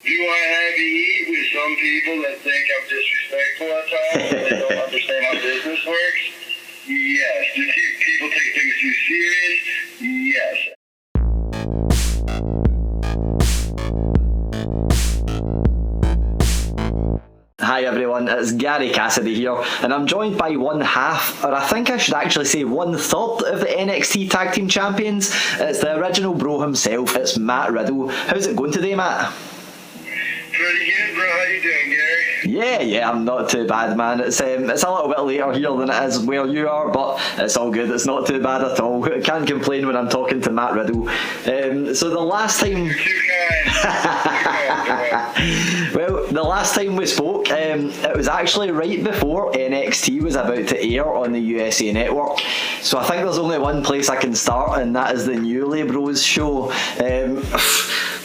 Do I have to eat with some people that think I'm disrespectful at times and they don't understand how business works? Yes. Do people take things too serious? Yes. Hi everyone, it's Gary Cassidy here, and I'm joined by one half, or I think I should actually say 1/3 of the NXT Tag Team Champions. It's the original bro himself, it's Matt Riddle. How's it going today, Matt? Pretty good, bro. How you doing, Gary? Yeah, I'm not too bad, man. It's a little bit later here than it is where you are, but it's all good. It's not too bad at all. I can't complain when I'm talking to Matt Riddle. So the last time... You're too kind. Well, the last time we spoke, it was actually right before NXT was about to air on the USA Network. So I think there's only one place I can start, and that is the Newly Bros show.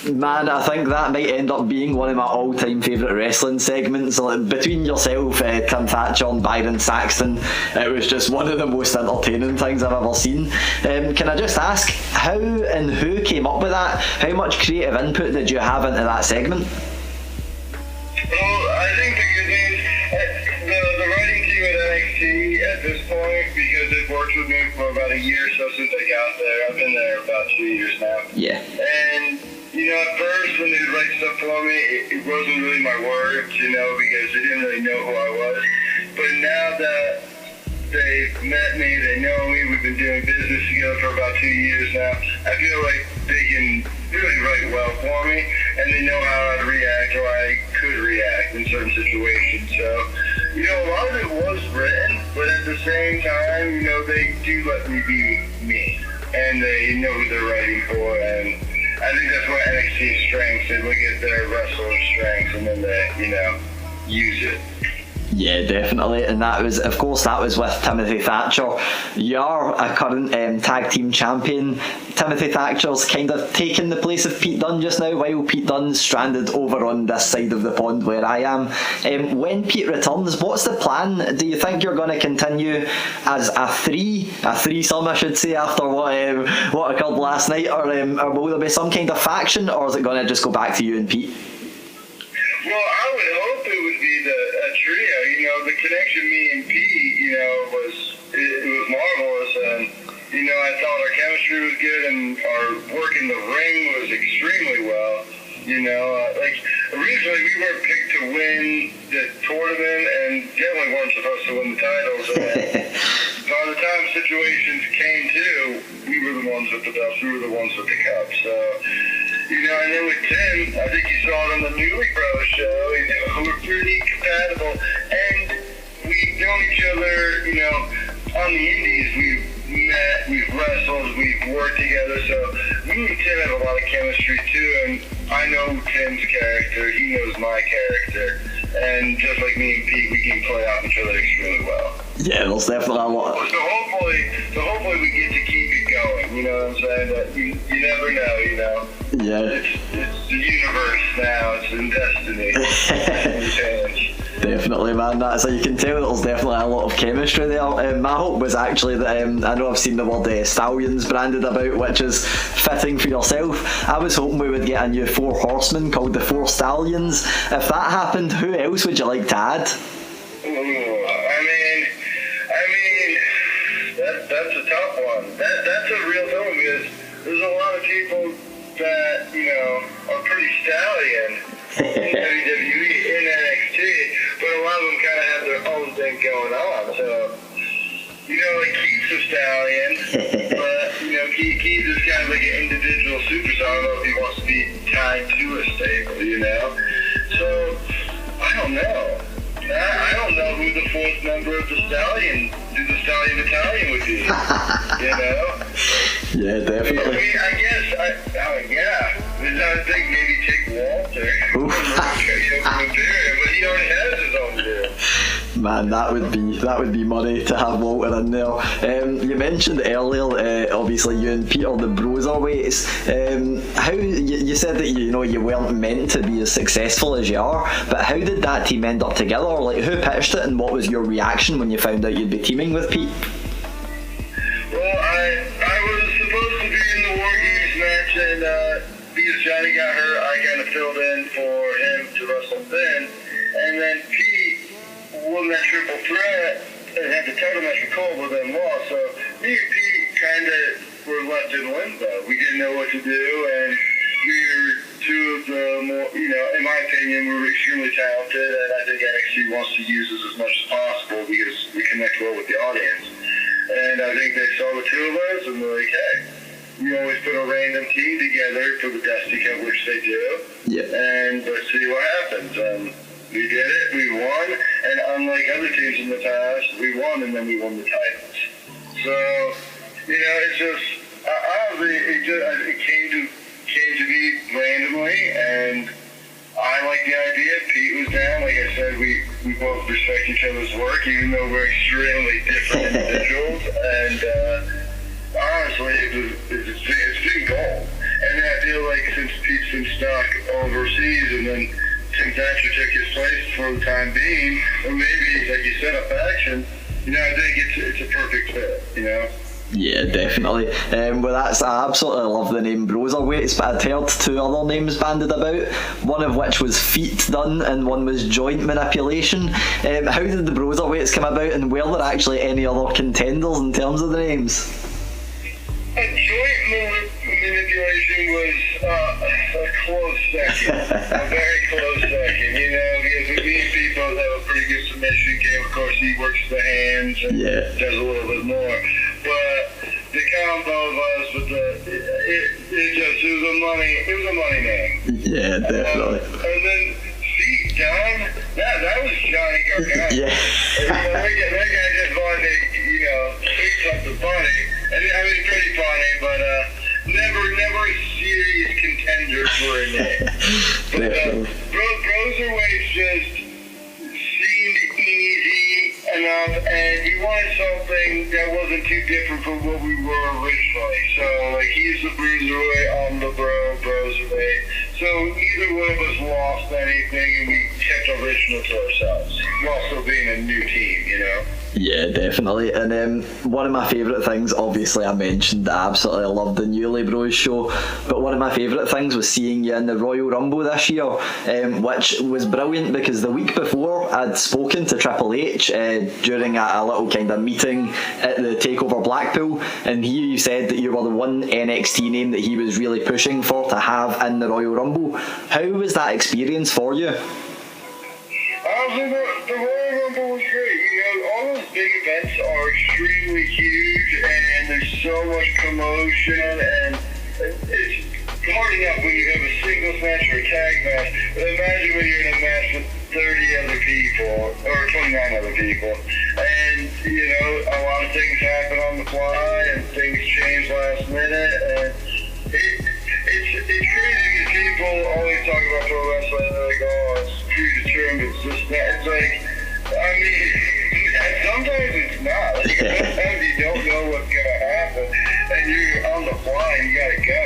Man, I think that might end up being one of my all-time favourite wrestling segments. Like, between yourself, Tim Thatcher and Byron Saxton, it was just one of the most entertaining things I've ever seen. Can I just ask, how and who came up with that? How much creative input did you have into that segment? Well, I think the good news, the writing team at NXT at this point, because they've worked with me for about a year or so since I got there. I've been there about 2 years now. Yeah. And you know, at first when they would write stuff for me, it wasn't really my words, you know, because they didn't really know who I was. But now that they've met me, they know me, we've been doing business together for about 2 years now, I feel like they can really write well for me, and they know how I'd react or I could react in certain situations. So, you know, a lot of it was written, but at the same time, you know, they do let me be me, and they know who they're writing for, and I think that's one of NXT's strengths. They look at their wrestlers' strengths and then they, you know, use it. Yeah, definitely, and that was, of course, that was with Timothy Thatcher. You're a current tag team champion. Timothy Thatcher's kind of taken the place of Pete Dunne just now, while Pete Dunne's stranded over on this side of the pond where I am. When Pete returns, what's the plan? Do you think you're going to continue as a threesome, I should say, after what occurred last night, or will there be some kind of faction, or is it going to just go back to you and Pete? Well, I would hope it would be a trio. You know, the connection me and Pete, you know, was marvelous, and you know, I thought our chemistry was good, and our work in the ring was extremely well. You know, like originally we were picked to win the tournament, and definitely weren't supposed to win the titles. And by the time situations came to, we were the ones with the belts. We were the ones with the cup. So. You know, and then with Tim, I think you saw it on the Newly Bros show, you know, we're pretty compatible, and we've known each other, you know, on the indies, we've met, we've wrestled, we've worked together, so me and Tim have a lot of chemistry too, and I know Tim's character, he knows my character, and just like me and Pete, we can play off each other extremely well. Yeah, there's definitely a lot. So hopefully we get to keep it going, you know what I'm saying? That you never know, you know? Yeah. It's the universe now, it's in destiny. Definitely, man. So you can tell that there's definitely a lot of chemistry there. My hope was actually that, I know I've seen the word stallions branded about, which is fitting for yourself. I was hoping we would get a new 4 horsemen called the 4 Stallions. If that happened, who else would you like to add? That's a tough one. That's a real thing, because there's a lot of people that, you know, are pretty stallion in WWE and NXT, but a lot of them kind of have their own thing going on. So, you know, like Keith's a stallion, but, you know, Keith is kind of like an individual superstar. I don't know if he wants to be tied to a stable, you know? So, I don't know. I don't know who the 4th member of the Stallion Battalion would be, you know? Yeah, definitely. I mean, I guess, I think maybe take Walter. But he already has his own deal. Man, that would be money to have Walter in there. You mentioned earlier, obviously you and Peter, the Broserweights. How you said that you weren't meant to be as successful as you are, but how did that team end up together? Like, who pitched it, and what was your reaction when you found out you'd be teaming with Pete? Well, I was supposed to be in the War Games match, and because Johnny got hurt, I kind of filled in for him to wrestle Finn, and then Pete won that triple threat and had the title match with Cole, but then lost. So me and Pete kind of were left in limbo. We didn't know what to do, and we were two of the more, in my opinion, we were extremely talented, and I think NXT wants to use us as much as possible because we connect well with the audience. And I think they saw the two of us, and they're like, hey, we always put a random team together for the Dusty Cup, which they do, and let's see what happens. We did it, we won, and unlike other teams in the past, we won, and then we won the titles. So, it's just, honestly, it came to me randomly, and I like the idea. Pete was down. Like I said, we both respect each other's work, even though we're extremely different individuals. And honestly, it's been gold. And I feel like since Pete's been stuck overseas, and then Tim Thatcher took his place for the time being, or maybe, like you said, a faction, I think it's a perfect fit, Yeah, definitely. Well, I absolutely love the name Broserweights, but I'd heard two other names banded about, one of which was Pete Dunne and one was Joint Manipulation. How did the Broserweights come about, and were there actually any other contenders in terms of the names? Joint Manipulation was a close second, a very close second, because me and Pete both have a pretty good submission game. Of course, he works the hands and does a little bit more. But the combo of us with it was a money name. Yeah, definitely. And then Pete Dunne, that was Johnny Gargano. That guy just wanted to, say something funny. Pretty funny, but never a serious contender for a name. But Broserweights just seemed easy enough, and we wanted something that wasn't too different from what we were originally. So, he's the Bruiserweight, I'm the Broserweight. So neither one of us lost anything, and we kept original to ourselves, while still being a new team, Yeah, definitely. And one of my favourite things, obviously I mentioned I absolutely loved the Newly Bros show, but one of my favourite things was seeing you in the Royal Rumble this year, which was brilliant because the week before I'd spoken to Triple H during a little kind of meeting at the TakeOver Blackpool, and here you said that you were the one NXT name that he was really pushing for to have in the Royal Rumble. How was that experience for you? The Royal Rumble was great. All those big events are extremely huge, and there's so much commotion, and it's hard enough when you have a singles match or a tag match, but imagine when you're in a match with 30 other people, or 29 other people, and, a lot of things happen on the fly, and things change last minute, and it's crazy because people always talk about pro wrestling, and they're like, oh, it's predetermined, it's this, that. It's like, sometimes it's not. Sometimes you don't know what's going to happen, and you're on the fly and you got to go,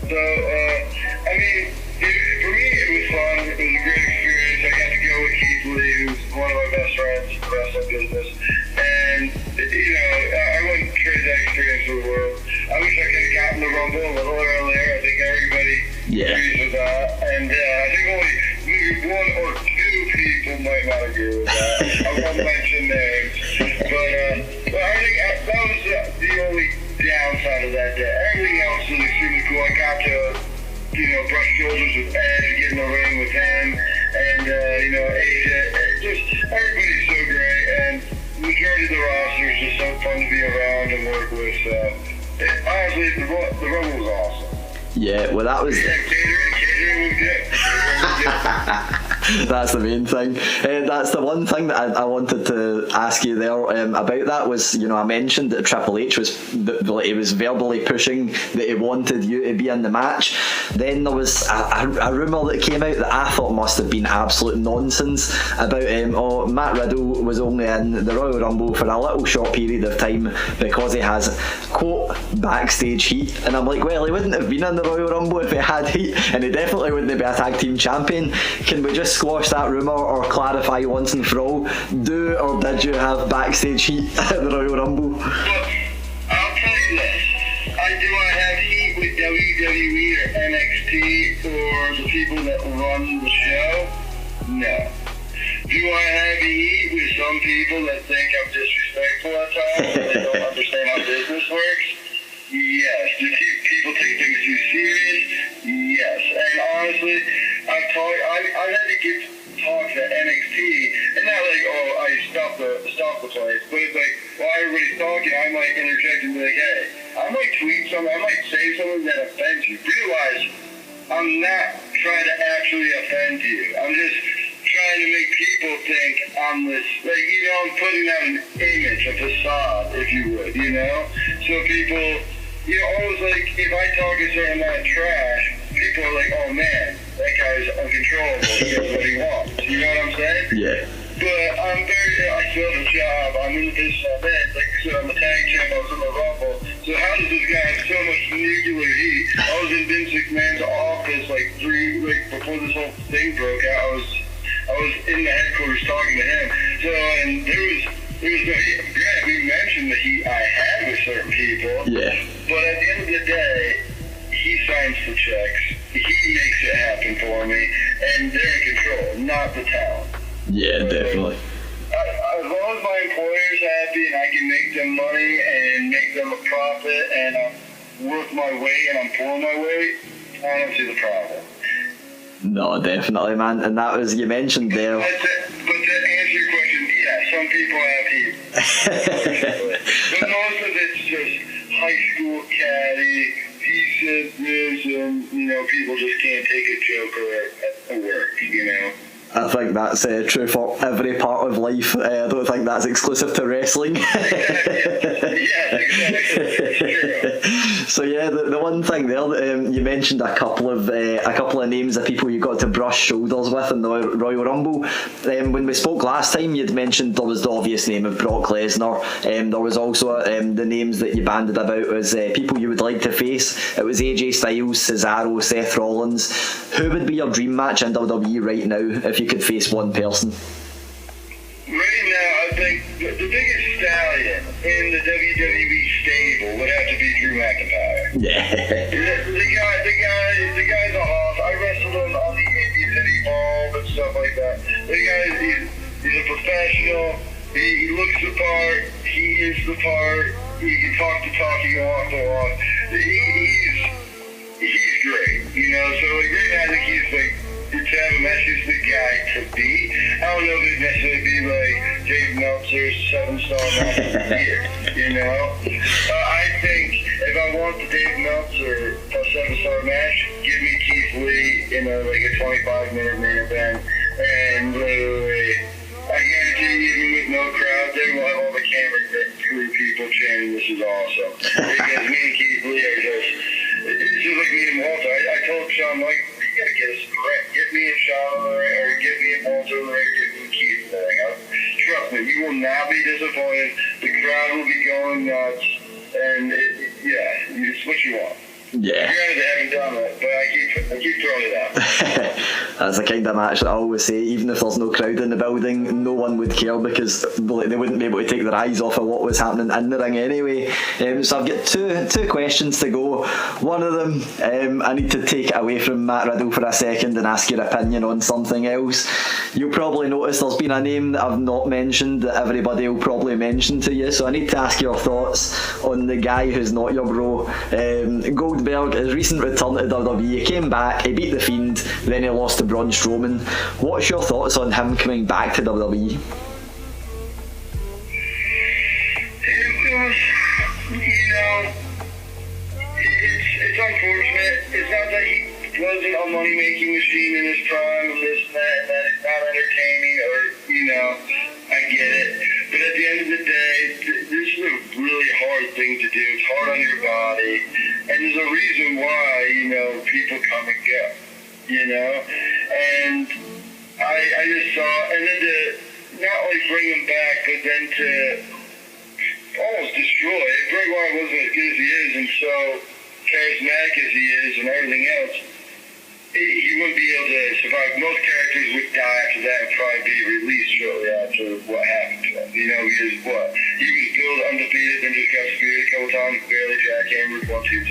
So, for me, it was fun. It was a great experience. I got to go with Keith Lee, who's one of my best friends in the wrestling business, and, I wouldn't trade that experience for the world. I wish I could have gotten the Rumble a little earlier. I think everybody agrees with that, and I think only maybe one or two people might not agree with that. I won't mention names, but I think that was the only downside of that day. Everything else was extremely cool. I got to, brush shoulders with Ed, get in the ring with him, and, Asia. Just, everybody's so great, and the majority of the roster is just so fun to be around and work with. So, honestly, the Rumble was awesome. Yeah, well, that was... Catering was good. That's the main thing. That's the one thing that I wanted to ask you there about that was, I mentioned that Triple H he was verbally pushing that he wanted you to be in the match. Then there was a rumour that came out that I thought must have been absolute nonsense about Matt Riddle was only in the Royal Rumble for a little short period of time because he has, quote, backstage heat. And I'm like, well, he wouldn't have been in the Royal Rumble if he had heat, and he definitely wouldn't be a tag team champion. Can we just squash that rumour or clarify once and for all? Do or did you have backstage heat at the Royal Rumble? Look, I'll tell you this. I have heat with WWE or NXT or the people that run the show? No. Do I have heat with some people that think I'm disrespectful at times and they don't understand how business works? Yes. Do people take things too serious? Yes. And honestly, I've had to give talks at NXT, and not like, oh, I stop the place, but it's like, while everybody's talking, I might interject and be like, hey, I might tweet something, I might say something that offends you. Realize I'm not trying to actually offend you. I'm just trying to make people think I'm this, like, you know, I'm putting out an image, a facade, if you would, you know? So people, you know, always like, if I talk a certain amount of trash, people are like, oh man, that guy's uncontrollable, he does what he wants. You know what I'm saying? Yeah. But I still have a job, I'm in the business of it, like I said, I'm a tag champ, I was in the Rumble, so how does this guy have so much nuclear heat? I was in Vince McMahon's office before this whole thing broke out, I was in the headquarters talking to him, so, and there was no heat. Granted, we mentioned the heat I had with certain people, yeah. But at the end of the day, he signs the checks, he makes it happen for me, and they're in control, not the talent. Yeah, So, definitely. as long as my employer's happy and I can make them money and make them a profit and I'm worth my weight and I'm pulling my weight, I don't see the problem. No, definitely, man. And that was, you mentioned there. But to answer your question, yeah, some people have heat. But most of it's just high school catty, he said this, and, you know, people just can't take a joke at work, you know. I think that's true for every part of life. I don't think that's exclusive to wrestling. Yeah, exactly. So yeah, the one thing there that you mentioned a couple of names of people you got to brush shoulders with in the Royal Rumble. When we spoke last time, you'd mentioned there was the obvious name of Brock Lesnar. There was also the names that you banded about as people you would like to face. It was AJ Styles, Cesaro, Seth Rollins. Who would be your dream match in WWE right now if you could face one person? Right now, I think the biggest stallion in the WWE stable would have to be Drew McIntyre. Yeah. The guy's a hoss. I wrestled him on the Indies and Evolve and stuff like that. The guy, he's a professional. He looks the part. He is the part. He can talk the talk. He can walk the walk. He's great. You know, so like right now, I think he's like, to have him, that's just the guy to beat. I don't know if it'd necessarily be like Dave Meltzer's 7-star match of the year, you know? I think if I want the Dave Meltzer 7-star match, give me Keith Lee in a 25-minute main event, and literally, I guarantee you, even with no crowd there, we'll have all the camera crew people chanting, "This is awesome." Because me and Keith Lee are it's just like me and Walter. I told Sean, like, you gotta get us correct. Get me and Sean on the right, or get me and Walter on the right, get me and Keith on the right. Trust me, you will not be disappointed. The crowd will be going nuts, and it's what you want. Yeah. Granted, I haven't done it, but I keep throwing it out. That's the kind of match that I always say, even if there's no crowd in the building, no one would care because they wouldn't be able to take their eyes off of what was happening in the ring anyway. So I've got two questions to go. One of them, I need to take it away from Matt Riddle for a second and ask your opinion on something else. You'll probably notice there's been a name that I've not mentioned that everybody will probably mention to you, so I need to ask your thoughts on the guy who's not your bro. Goldberg, his recent return to WWE, he came back, he beat The Fiend, then he lost to Braun Strowman. What's your thoughts on him coming back to WWE? It's unfortunate. It's not that he wasn't a money-making machine in his prime and this and that it's not entertaining or, I get it. But at the end of the day, this is a really hard thing to do. It's hard on your body. And there's a reason why, people come and go, And I just saw, and then to not only bring him back, but then to almost destroy it. Bray Wyatt wasn't as good as he is and so charismatic as he is and everything else, he wouldn't be able to survive. Most characters would die after that and probably be released shortly after what happened to him. He was billed undefeated, then just got screwed a couple times, barely jackhammered, 1, 2,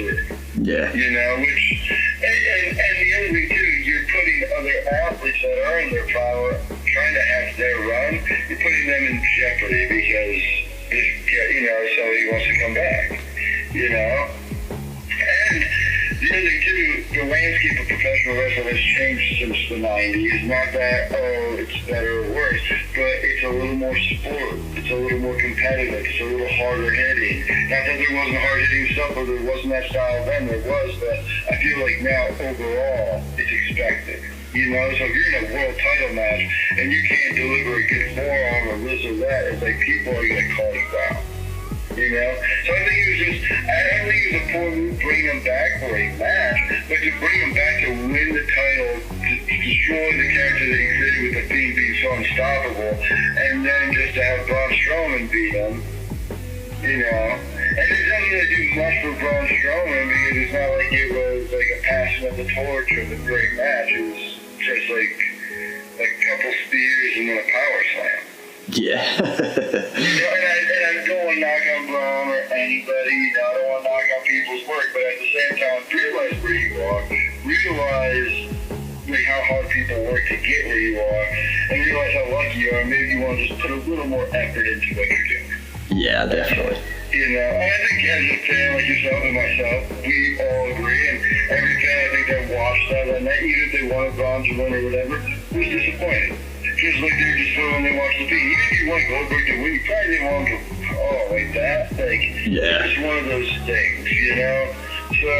3. Yeah. You know, which, and the other thing too, you're putting other athletes that are in their power, trying to have their run, you're putting them in jeopardy because, you know, somebody wants to come back, you know? And the other thing too, the landscape of professional wrestling has changed since the 90s. Not that, oh, it's better or worse, but it's a little more sport. It's a little more competitive. It's a little harder hitting. Not that there wasn't hard hitting stuff, or there wasn't that style then. There was, but I feel like now overall it's expected. You know, so if you're in a world title match and you can't deliver a good forearm or this or that, it's like people are going to call you out. You know? So I think it was just, I don't think it was a poor move bringing him back for a match, but to bring him back to win the title, to destroy the character that he created with the theme being so unstoppable, and then just to have Braun Strowman beat him, you know? And it doesn't really do much for Braun Strowman because it's not like it was like a passing of the torch of a great match. It was just like a couple spears and then a power slam. Yeah. You know, and I don't want to knock on Braun or anybody, you know, I don't want to knock on people's work, but at the same time, realize where you are, realize like how hard people work to get where you are, and realize how lucky you are. Maybe you want to just put a little more effort into what you're doing. Yeah, definitely. You know, and I think as a fan like yourself and myself, we all agree, and every fan I think that watched that night, even if they wanted Braun to win or whatever, was disappointed. Just like they're just when they watch the thing. Even if you want Goldberg to win, you probably didn't want him to, oh, like that. Like, yeah. It's one of those things, you know? So,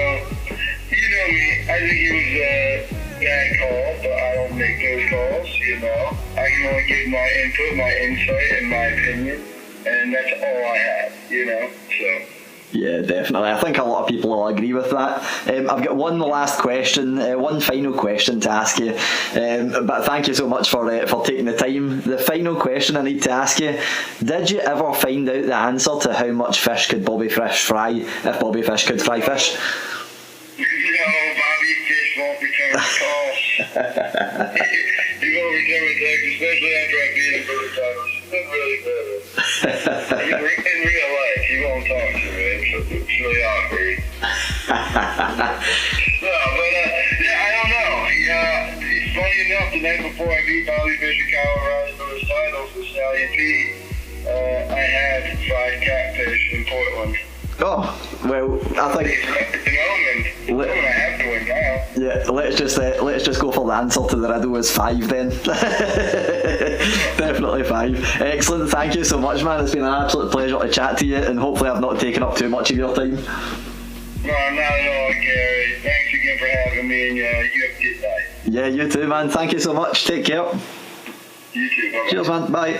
you know me, I think it was a bad call, but I don't make those calls, you know? I can only give my input, my insight, and my opinion, and that's all I have, you know? So. Yeah, definitely. I think a lot of people will agree with that. I've got one last question, one final question to ask you. But thank you so much for taking the time. The final question I need to ask you: did you ever find out the answer to how much fish could Bobby Fish fry if Bobby Fish could fry fish? No, Bobby Fish won't return the calls. He won't return the text, especially after I beat him for the title. It's been really better. In real life, he won't talk to me. It's really awkward. No, but yeah, I don't know. Yeah, it's funny enough, the night before I beat Bobby Fish and Kyle O'Reilly for his titles with Sally and Pete, I had fried catfish in Portland. Oh, well, I think. It's an omen. I have to win now. Yeah, let's just go for the answer to the riddle is 5 then. Definitely 5. Excellent. Thank you so much, man. It's been an absolute pleasure to chat to you, and hopefully I've not taken up too much of your time. No, not at all, Gary. Thanks again for having me, and you have a good night. Yeah, you too, man. Thank you so much. Take care. You too. Bye-bye. Cheers, man. Bye.